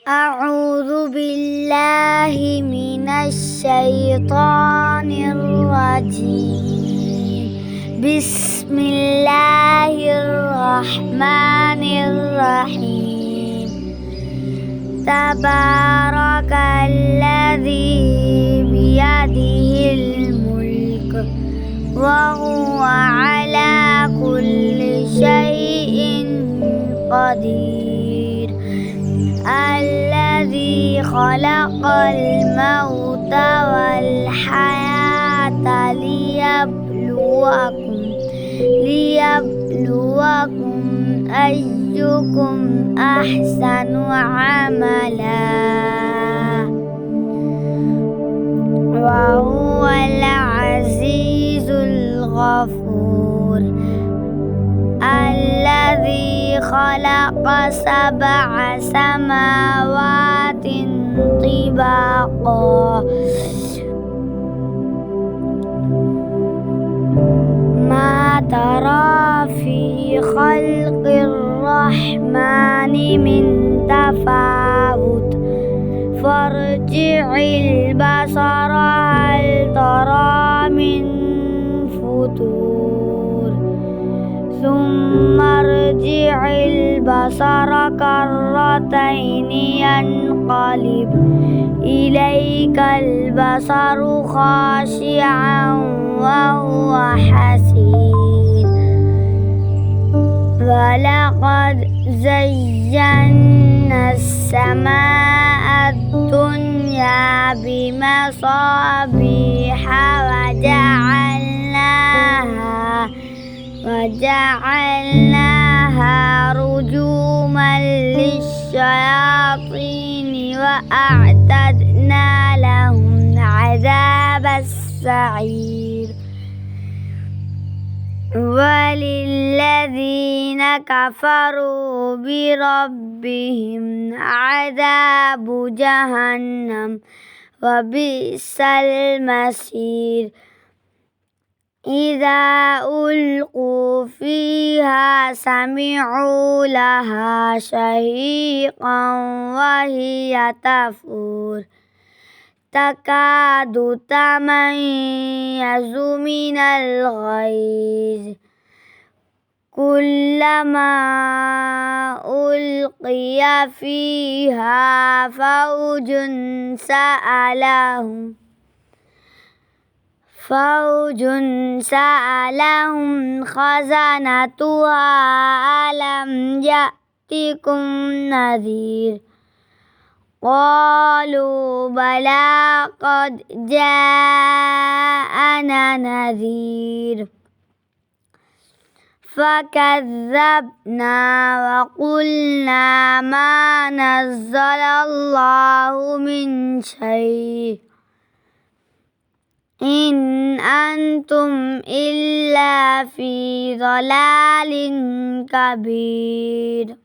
أعوذ بالله من الشيطان الرجيم. بسم الله الرحمن الرحيم. تبارك الذي بيده الملك وهو على كل شيء قدير. الذي خلق الموت والحياة ليبلوكم أيكم أحسن عملا وهو العزيز الغفور. الذي خلق 7 سماوات طباقا ما ترى في خلق الرحمن من تفاوت فارجع البصر هل ترى من فطور ثم ارجع البصر كرتين ينقلب إليك البصر خاشعا وهو حسير. ولقد زينا السماء الدنيا بمصابيح وجعلناها رجوما للشياطين وأعتدنا لهم عذاب السعير. وللذين كفروا بربهم عذاب جهنم وبئس المصير. إذا ألقوا فيها سمعوا لها شهيقا وهي تفور تكاد تميز من الغيظ كلما ألقي فيها فوج سألهم خزنتها ألم يأتكم نذير قالوا بلى قد جاءنا نذير فكذبنا وقلنا ما نزل الله من شيء إن أنتم إلا في ضلال كبير.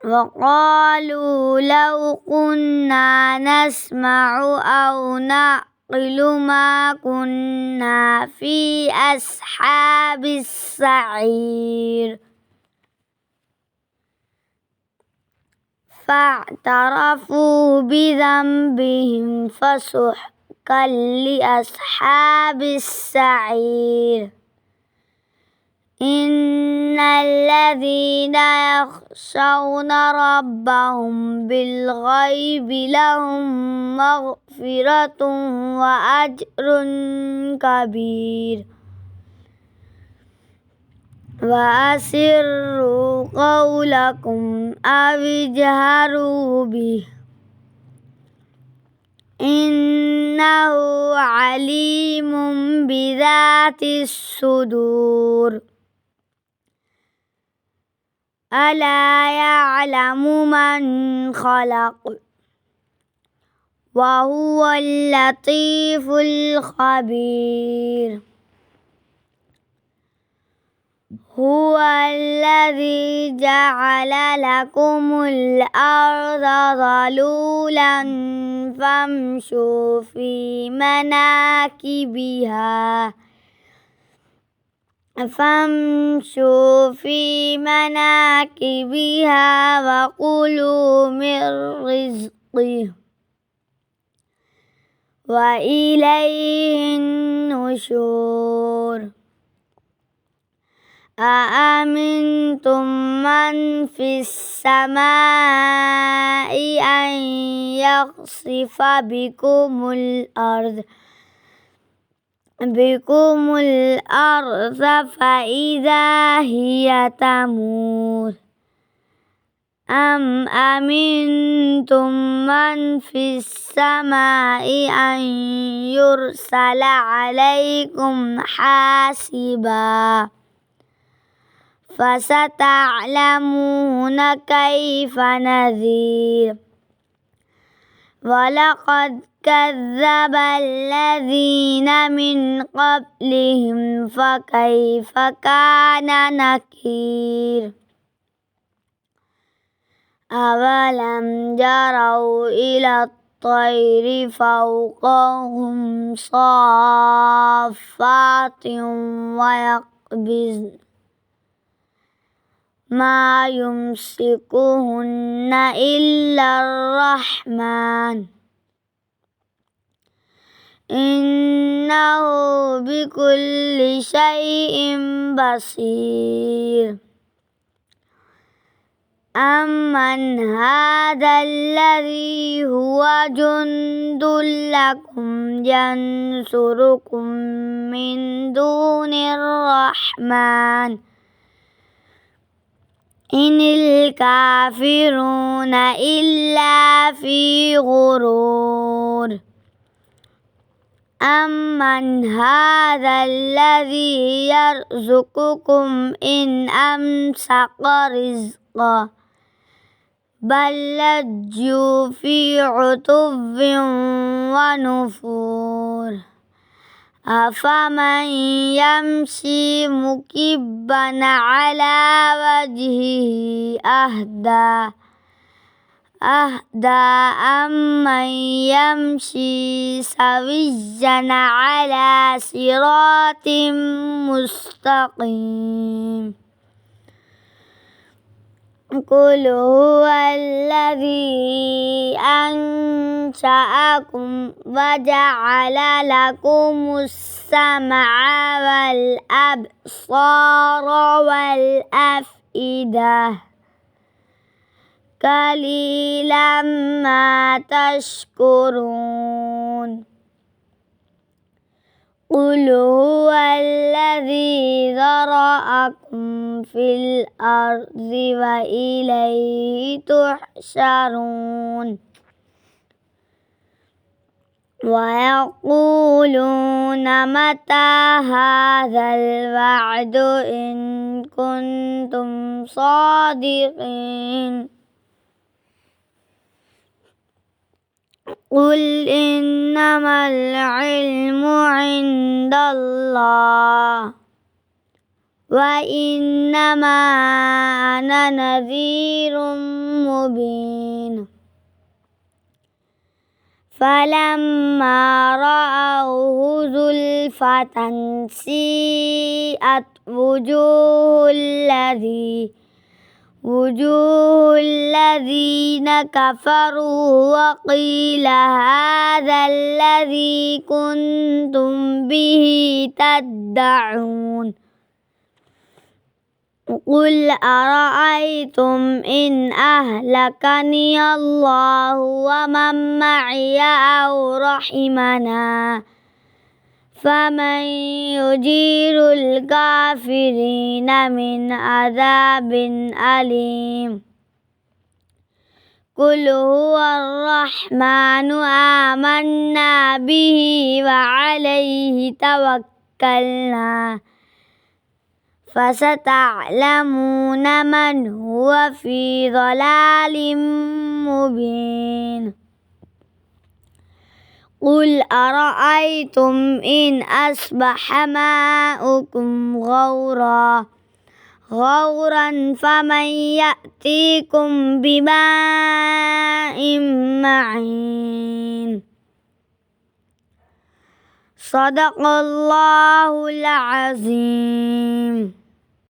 وقالوا لو كنا نسمع أو نعقل ما كنا في أصحاب السعير. فاعترفوا بذنبهم فسحقا لأصحاب السعير. إن الذين يخشون ربهم بالغيب لهم مغفرة وأجر كبير. وأسروا قولكم أو اجهروا به إنه عليم بذات الصدور. ألا يعلم من خلق وهو اللطيف الخبير. هو الذي جعل لكم الأرض ذلولا فامشوا في مناكبها فامشوا في مناكبها وكلوا من رزقه وإليه النشور أأمنتم من في السماء أن يخسف بكم الأرض فإذا هي تمور أم أمنتم من في السماء أن يرسل عليكم حاسبا فستعلمون كيف نذير ولقد كذب الذين من قبلهم فكيف كان نكير أولم يروا إلى الطير فوقهم صافات ويقبضن ما يمسكهن إلا الرحمن إنه بكل شيء بصير أمن هذا الذي هو جند لكم ينصركم من دون الرحمن إن الكافرون إلا في غرور أمن هذا الذي يرزقكم إن أمسك رزقه بل لجوا في عتو ونفور أفمن يمشي مكبا على وجهه أهدى أمن يمشي سويا على صراط مستقيم قل هو الذي أنشأكم وجعل لكم السمع والأبصار والأفئدة قليلا ما تشكرون قل هو الذي ذرأكم في الأرض وإليه تحشرون ويقولون متى هذا الوعد إن كنتم صادقين قل إنما العلم عند الله وإنما أنا نذير مبين فلما رأوه زلفة سيئت وجوه الذين كفروا وقيل هذا الذي كنتم به تدعون قل أرأيتم إن أهلكني الله ومن معي أو رحمنا فمن يجير الكافرين من عذاب أليم قل هو الرحمن آمنا به وعليه توكلنا فستعلمون من هو في ضلال مبين قل أرأيتم إن أصبح ماؤكم غورا فمن يأتيكم بماء معين صدق الله العظيم.